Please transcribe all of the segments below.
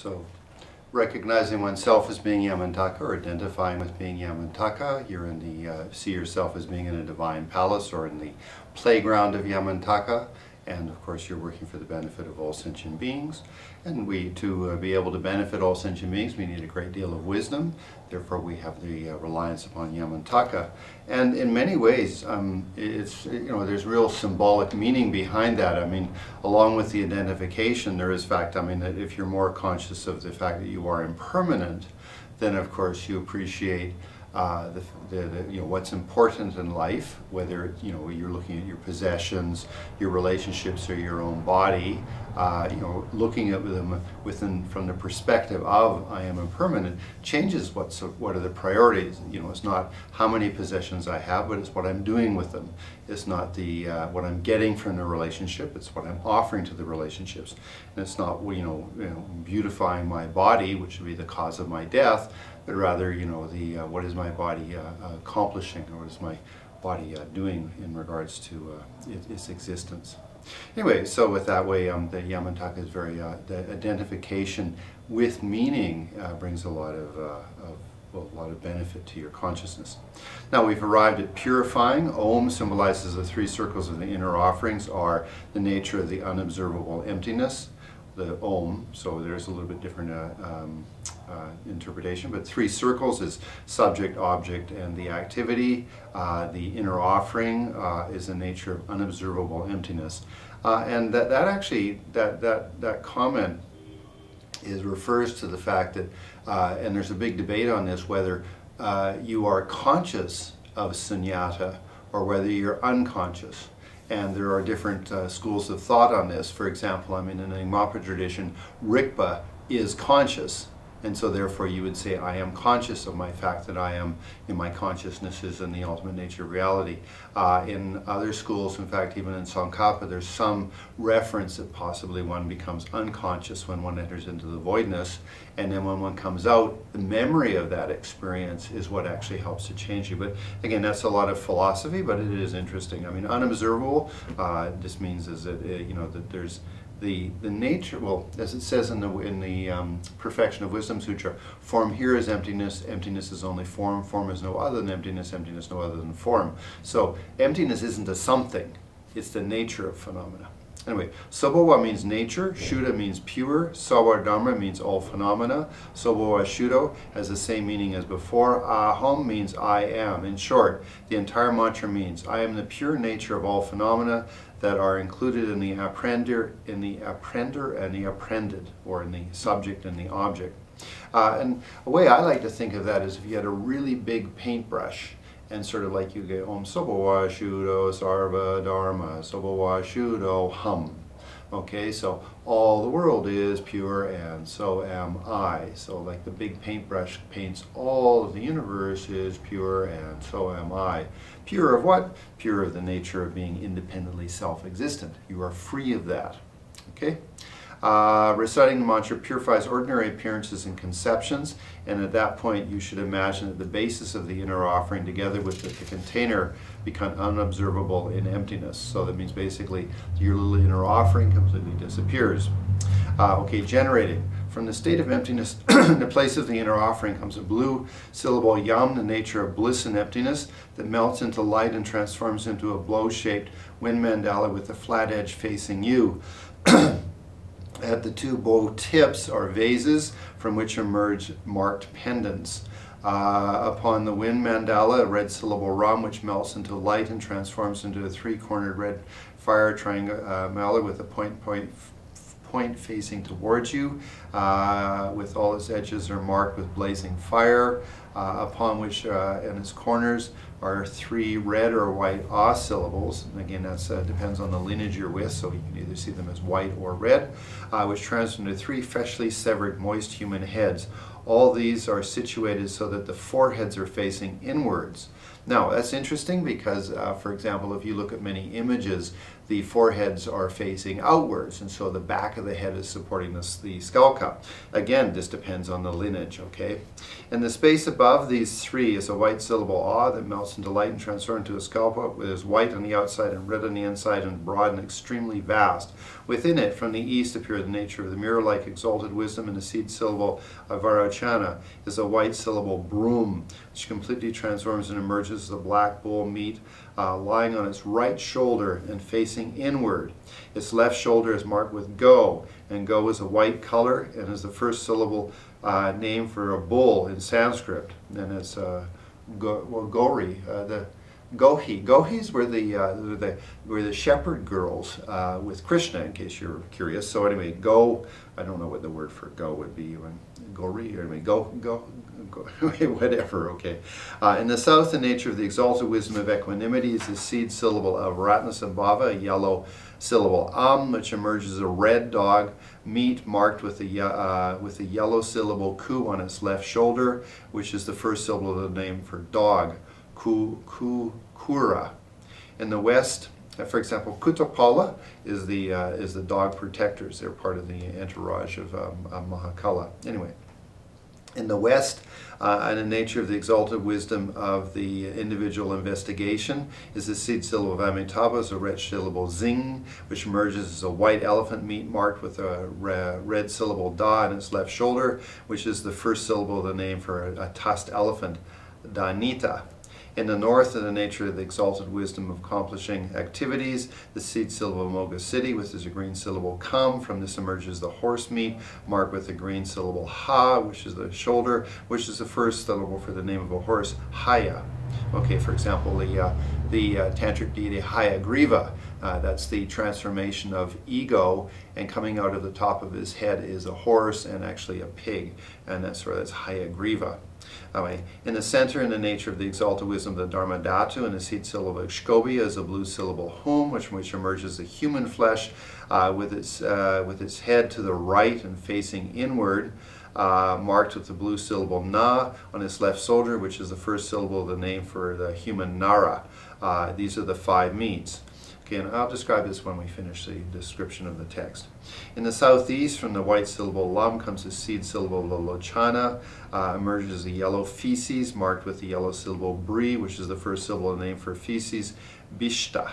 So, recognizing oneself as being Yamantaka, or identifying with being Yamantaka, you're in the see yourself as being in a divine palace or in the playground of Yamantaka, and of course you're working for the benefit of all sentient beings. And to be able to benefit all sentient beings, we need a great deal of wisdom. Therefore, we have the reliance upon Yamantaka. And in many ways, there's real symbolic meaning behind that. I mean, along with the identification, there is fact. I mean, that if you're more conscious of the fact that you are impermanent, then of course you appreciate what's important in life, whether you're looking at your possessions, your relationships, or your own body. Looking at them from the perspective of I am impermanent changes what are the priorities. It's not how many possessions I have, but it's what I'm doing with them. It's not what I'm getting from the relationship. It's what I'm offering to the relationships. And it's not beautifying my body, which would be the cause of my death, but rather what is my body accomplishing, or what is my body doing in regards to its existence. Anyway, so with that way, the Yamantaka is very, the identification with meaning brings a lot of benefit to your consciousness. Now we've arrived at purifying. Om symbolizes the three circles of the inner offerings are the nature of the unobservable emptiness, the Om, so there's a little bit different interpretation, but three circles is subject, object, and the activity. The inner offering is the nature of unobservable emptiness. And that comment refers to the fact that, and there's a big debate on this, whether you are conscious of sunyata or whether you're unconscious. And there are different schools of thought on this. For example, in the Nyingmapa tradition, Rigpa is conscious. And so therefore you would say, I am conscious of my fact that I am, in my consciousness is in the ultimate nature of reality. In other schools, in fact, even in Tsongkhapa, there's some reference that possibly one becomes unconscious when one enters into the voidness. And then when one comes out, the memory of that experience is what actually helps to change you. But again, that's a lot of philosophy, but it is interesting. I mean, unobservable just means that that there's the nature, well, as it says in the Perfection of Wisdom Sutra, form here is emptiness, emptiness is only form, form is no other than emptiness, emptiness no other than form. So emptiness isn't a something, it's the nature of phenomena. Anyway, Sobowa means nature, Shuddha means pure, Sawa Dharma means all phenomena, Sobowa Shuddho has the same meaning as before, Aham means I am. In short, the entire mantra means I am the pure nature of all phenomena that are included in the apprender and the apprended, or in the subject and the object. And a way I like to think of that is if you had a really big paintbrush, and sort of like you get Om Sobowa Shuddho Sarva Dharma Sobowa Shuddho Hum. Okay, so all the world is pure and so am I. So like the big paintbrush paints all of the universe is pure and so am I. Pure of what? Pure of the nature of being independently self-existent. You are free of that. Okay? Reciting the mantra purifies ordinary appearances and conceptions, and at that point you should imagine that the basis of the inner offering together with the container become unobservable in emptiness. So that means basically your little inner offering completely disappears. Okay, generating. From the state of emptiness, in the place of the inner offering comes a blue syllable Yam, the nature of bliss and emptiness, that melts into light and transforms into a blow-shaped wind mandala with the flat edge facing you. At the two bow tips are vases from which emerge marked pendants. Upon the wind mandala, a red syllable Ram, which melts into light and transforms into a three-cornered red fire triangle mala with a point facing towards you, with all its edges are marked with blazing fire, upon which in its corners are three red or white ah syllables. And again, that depends on the lineage you're with, so you can either see them as white or red, which transform into three freshly severed moist human heads. All these are situated so that the foreheads are facing inwards. Now, that's interesting because, for example, if you look at many images, the foreheads are facing outwards, and so the back of the head is supporting the skull cup. Again, this depends on the lineage, okay? And the space above these three is a white syllable ah that melts into light and transforms into a skull cup. It is white on the outside and red on the inside and broad and extremely vast. Within it, from the east, appear the nature of the mirror-like exalted wisdom, and the seed syllable of Varochana is a white syllable broom, which completely transforms and emerges as a black bull meat lying on its right shoulder and facing inward. Its left shoulder is marked with go, and go is a white color and is the first syllable name for a bull in Sanskrit. And it's Gori. Gohis were the shepherd girls with Krishna, in case you're curious. So anyway, go. I don't know what the word for go would be. Gori, or anyway, go, whatever. Okay. In the south, the nature of the exalted wisdom of equanimity is the seed syllable of Ratnasambhava, a yellow syllable which emerges as a red dog meat marked with a yellow syllable ku on its left shoulder, which is the first syllable of the name for dog. Kura. In the west, for example, Kutapala is the dog protectors. They're part of the entourage of Mahakala. Anyway, in the west, and the nature of the exalted wisdom of the individual investigation is the seed syllable of Amitabha, is a red syllable zing, which emerges as a white elephant meat marked with a red syllable da in its left shoulder, which is the first syllable of the name for a tusked elephant, Danita. In the north, in the nature of the exalted wisdom of accomplishing activities, the seed syllable of Moga City, which is a green syllable come. From this emerges the horse meat, marked with a green syllable ha, which is the shoulder, which is the first syllable for the name of a horse, Haya. Okay, for example, the tantric deity Hayagriva, that's the transformation of ego, and coming out of the top of his head is a horse and actually a pig, and that's Hayagriva. Anyway, in the center, in the nature of the exalted wisdom of the Dharma Dhatu, and the seed syllable of Shkobia is a blue syllable hum, which emerges the human flesh with its head to the right and facing inward, marked with the blue syllable na on its left shoulder, which is the first syllable of the name for the human Nara. These are the five meats. Okay, and I'll describe this when we finish the description of the text. In the southeast, from the white syllable lam comes the seed syllable Lochana, emerges the yellow feces, marked with the yellow syllable bri, which is the first syllable of the name for feces, Bishta.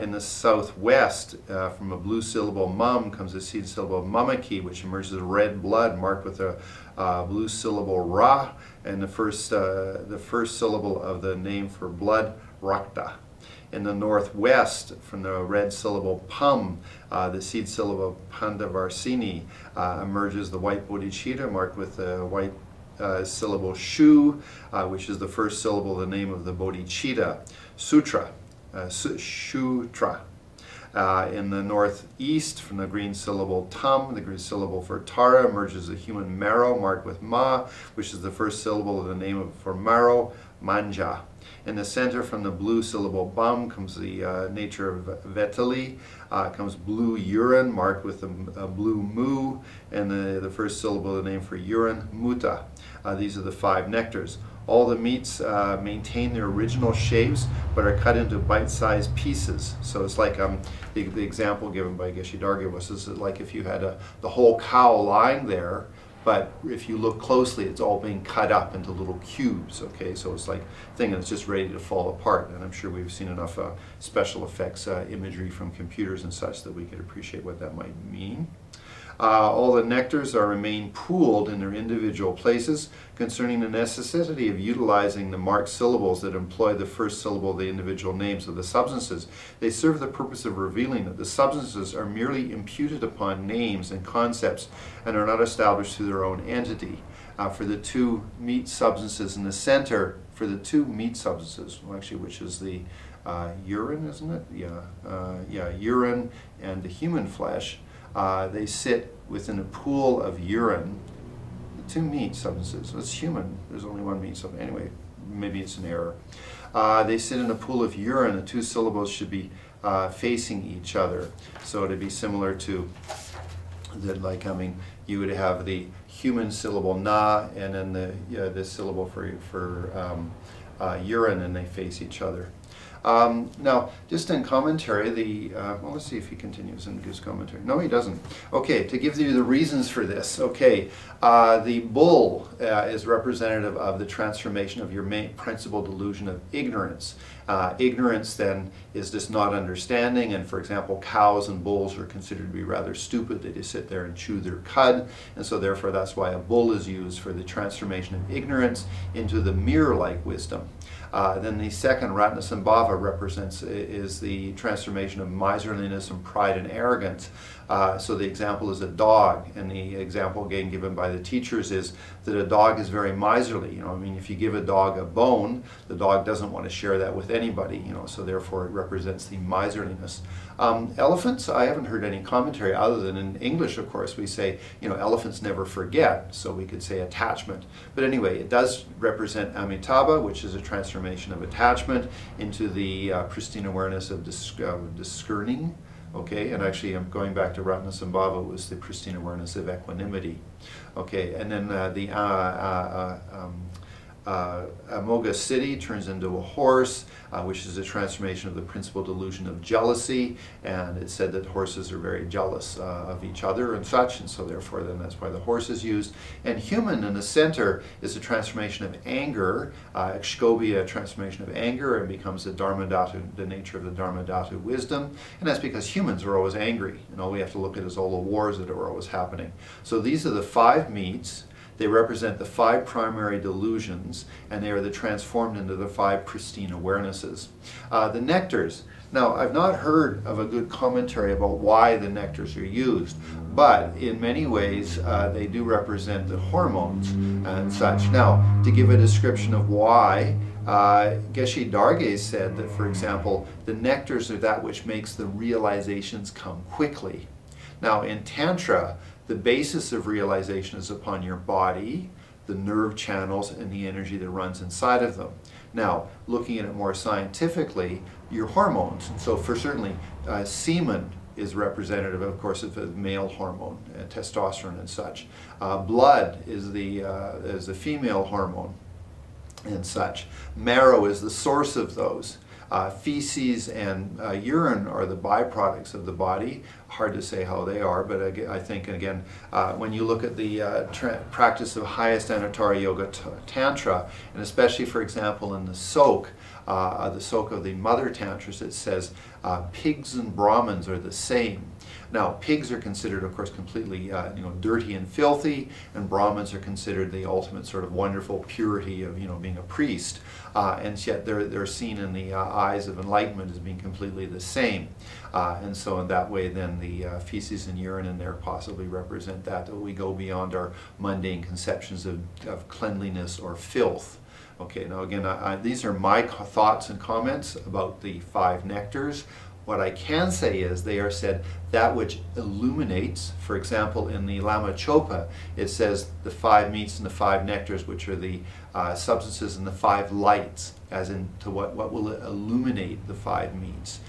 In the southwest, from a blue syllable mum comes the seed syllable mamaki, which emerges as red blood, marked with a blue syllable ra, and the first syllable of the name for blood, rakta. In the northwest, from the red syllable pum, the seed syllable pandavarsini, emerges the white bodhicitta, marked with the white syllable shu, which is the first syllable of the name of the bodhicitta, sutra, shutra. In the northeast, from the green syllable tum, the green syllable for tara, emerges the human marrow, marked with ma, which is the first syllable of the name for marrow, manja. In the center, from the blue syllable bum, comes the nature of vetali, comes blue urine, marked with a blue mu, and the first syllable of the name for urine, muta. These are the five nectars. All the meats maintain their original shapes, but are cut into bite-sized pieces. So it's like the example given by Geshe Dargya was like if you had the whole cow lying there, but if you look closely, it's all being cut up into little cubes, okay? So it's like a thing that's just ready to fall apart, and I'm sure we've seen enough special effects imagery from computers and such that we could appreciate what that might mean. All the nectars remain pooled in their individual places. Concerning the necessity of utilizing the marked syllables that employ the first syllable of the individual names of the substances, they serve the purpose of revealing that the substances are merely imputed upon names and concepts and are not established through their own entity. For the two meat substances in the center, which is the urine, isn't it? Yeah, urine and the human flesh. They sit within a pool of urine, the two meat substances. It's human. There's only one meat substance. Anyway, maybe it's an error. They sit in a pool of urine. The two syllables should be facing each other. So to be similar to you would have the human syllable na, and then the syllable for urine, and they face each other. Now, just in commentary, well, let's see if he continues in his commentary. No, he doesn't. Okay, to give you the reasons for this. Okay, the bull is representative of the transformation of your main principal delusion of ignorance. Ignorance then is just not understanding, and for example, cows and bulls are considered to be rather stupid. They just sit there and chew their cud, and so therefore that's why a bull is used for the transformation of ignorance into the mirror-like wisdom. Then the second, Ratnasambhava, is the transformation of miserliness and pride and arrogance. So the example is a dog, and the example again given by the teachers is that a dog is very miserly. You know, I mean, if you give a dog a bone, the dog doesn't want to share that with anybody. You know, so therefore it represents the miserliness. Elephants, I haven't heard any commentary other than in English, of course, we say, you know, elephants never forget, so we could say attachment. But anyway, it does represent Amitabha, which is a transformation of attachment into the pristine awareness of discerning. Okay, and actually I'm going back to Ratnasambhava, was the pristine awareness of equanimity. Okay, and then the Amoga City turns into a horse, which is a transformation of the principal delusion of jealousy, and it said that horses are very jealous of each other and such, and so therefore then that's why the horse is used. And human in the center is a transformation of anger, Ekshkobhya, a transformation of anger, and becomes the Dharmadhatu, the nature of the Dharmadhatu wisdom, and that's because humans are always angry, and all we have to look at is all the wars that are always happening. So these are the 5 meats. They represent the 5 primary delusions, and they are the transformed into the 5 pristine awarenesses. The nectars. Now, I've not heard of a good commentary about why the nectars are used, but in many ways they do represent the hormones and such. Now, to give a description of why, Geshe Darge said that, for example, the nectars are that which makes the realizations come quickly. Now, in Tantra, the basis of realization is upon your body, the nerve channels, and the energy that runs inside of them. Now, looking at it more scientifically, your hormones. So for certainly, semen is representative, of course, of the male hormone, testosterone and such. Blood is the female hormone and such. Marrow is the source of those. Feces and urine are the byproducts of the body. Hard to say how they are, but I think, again, when you look at the practice of highest Anatara Yoga Tantra, and especially, for example, in the Sok of the Mother Tantras, it says pigs and Brahmins are the same. Now, pigs are considered, of course, completely dirty and filthy, and Brahmins are considered the ultimate sort of wonderful purity of being a priest, and yet they're seen in the eyes of enlightenment as being completely the same. And so in that way, then the feces and urine in there possibly represent that we go beyond our mundane conceptions of cleanliness or filth. Okay, now again, these are my thoughts and comments about the 5 nectars. What I can say is they are said that which illuminates. For example, in the Lama Chopa, it says the 5 meats and the 5 nectars, which are the substances and the 5 lights, as in to what will illuminate the 5 meats.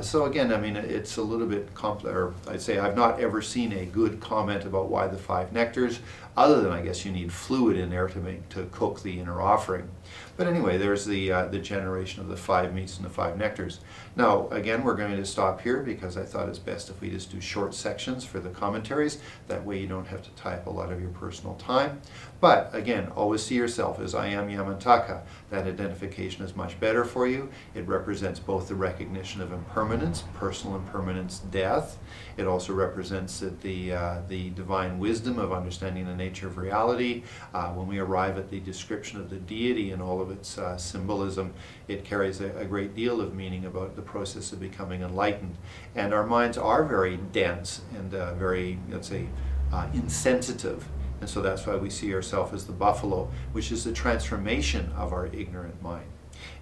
So again, I mean, it's a little bit complex, or I'd say I've not ever seen a good comment about why the 5 nectars, other than I guess you need fluid in there to cook the inner offering. But anyway, there's the generation of the 5 meats and the 5 nectars. Now, again, we're going to stop here because I thought it's best if we just do short sections for the commentaries. That way you don't have to tie up a lot of your personal time. But again, always see yourself as I am Yamantaka. That identification is much better for you. It represents both the recognition of impermanence, personal impermanence, death. It also represents the divine wisdom of understanding the nature of reality. When we arrive at the description of the deity and all of its symbolism, it carries a great deal of meaning about the process of becoming enlightened. And our minds are very dense and very, let's say, insensitive. And so that's why we see ourselves as the buffalo, which is the transformation of our ignorant mind.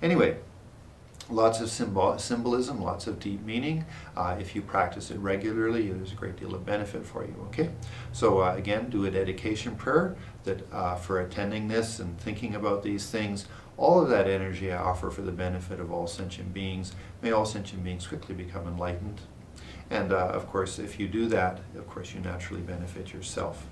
Anyway, lots of symbolism, lots of deep meaning. If you practice it regularly, there's a great deal of benefit for you, okay? So again, do a dedication prayer that for attending this and thinking about these things. All of that energy I offer for the benefit of all sentient beings. May all sentient beings quickly become enlightened. And of course, if you do that, of course, you naturally benefit yourself.